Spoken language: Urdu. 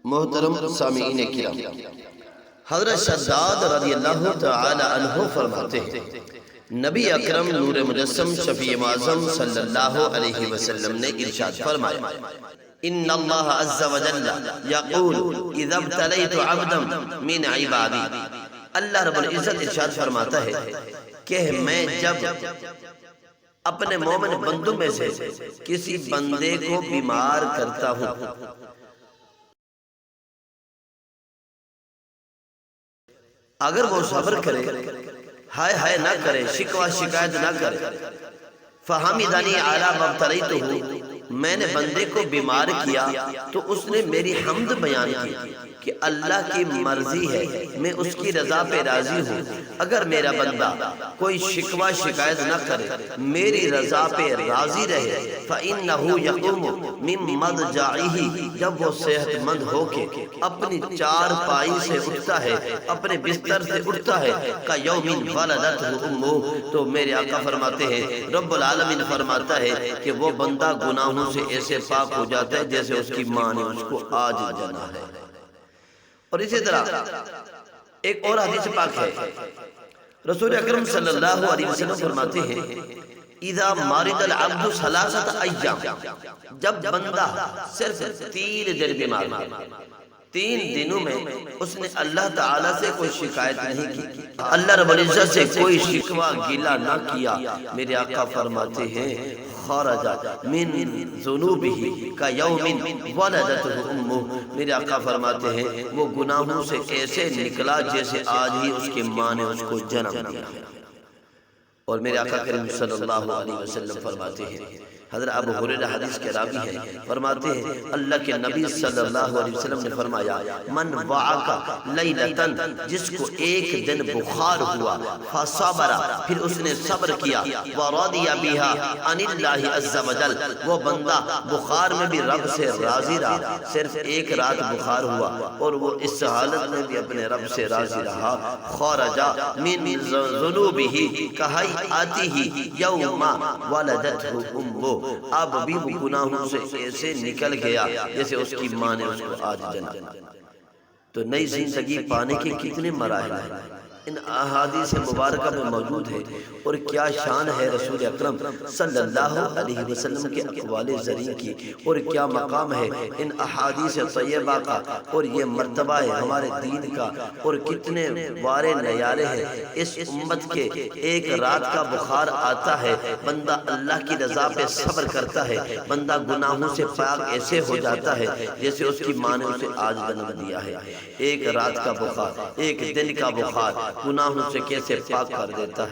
محترم سامعین کرام، حضرت شداد رضی اللہ تعالی عنہ فرماتے ہیں نبی اکرم نور مجسم شفیع معظم صلی اللہ علیہ وسلم نے ارشاد فرمایا ان اللہ عز وجل یقول اذا ابتلیت عبدا من عبادی، اللہ رب العزت ارشاد فرماتا ہے کہ میں جب اپنے مومن بندوں میں سے کسی بندے کو بیمار کرتا ہوں، اگر وہ صبر کرے، ہائے ہائے نہ کرے، شکوہ شکایت نہ کرے، فحمدنی علی ما ابتلیتہ، میں نے بندے کو بیمار کیا تو اس نے میری حمد بیان کی کہ اللہ کی مرضی ہے، میں اس کی رضا پہ راضی ہوں۔ اگر میرا بندہ کوئی شکوہ شکایت نہ کرے، میری رضا پہ راضی رہے، فَإِنَّهُ يَقُومُ مِن مَضْجَعِهِ، جب وہ صحت مند ہو کے اپنی چار پائی سے اٹھتا ہے، اپنے بستر سے اٹھتا ہے، كَيَوْمٍ وَلَدَتْهُ أُمُّهُ، تو میرے آقا فرماتے ہیں، رب العالمین فرماتا ہے کہ وہ بندہ گناہوں سے ایسے پاک ہو جاتا ہے جیسے اس کی ماں نے اس کو آج جنا ہے۔ اور اسی طرح ایک اور حدیث پاک ہے، رسول اکرم صلی اللہ علیہ وسلم فرماتے ہیں اذا مارد العبد ثلاثت ایام، جب بندہ صرف 3 دن بیمار ہے، 3 دنوں میں اس نے اللہ تعالیٰ سے کوئی شکایت نہیں کی، اللہ رب العزت سے کوئی شکوہ گلہ نہ کیا، میرے آقا فرماتے ہیں خرج من ذنوبہ کیوم ولدتہ امہ، میرے آقا فرماتے ہیں وہ گناہوں سے ایسے نکلا جیسے آج ہی اس کے ماں نے اس کو جنم دیا۔ اور میرے آقا کریم صلی اللہ علیہ وسلم فرماتے ہیں، حضرت ابو ہریرہ حدیث کے راوی ہیں، فرماتے ہیں اللہ کے نبی صلی اللہ علیہ وسلم نے فرمایا من وعک لیلتن، جس کو ایک دن بخار ہوا، فصبر، پھر اس نے صبر کیا، ورضی بہا عن اللہ عز وجل، وہ بندہ بخار میں بھی رب سے راضی رہا، صرف ایک رات بخار ہوا اور وہ اس حالت میں بھی اپنے رب سے راضی رہا، خرج من ذنوبہ کہیئتہ یوم ولدتہ امہ، اب بھی وہ گناہوں سے ایسے نکل گیا جیسے اس کی ماں نے اس کو آج جنا۔ تو نئی زندگی پانے کے کتنے مراحل ہیں، ان احادیث مبارکہ میں موجود ہے، اور کیا شان ہے رسول اکرم صلی اللہ علیہ وسلم کے اقوال زرین کی، اور کیا مقام ہے ان احادیث طیبہ کا، اور یہ مرتبہ ہے ہمارے دین کا، اور کتنے وارے نیارے ہیں اس امت کے۔ ایک رات کا بخار آتا ہے، بندہ اللہ کی رضا پہ صبر کرتا ہے، بندہ گناہوں سے پاک ایسے ہو جاتا ہے جیسے اس کی ماں نے اسے آج جنم دیا ہے۔ ایک رات کا بخار، ایک دن کا بخار گناہوں سے کیسے پاک کر دیتا ہے۔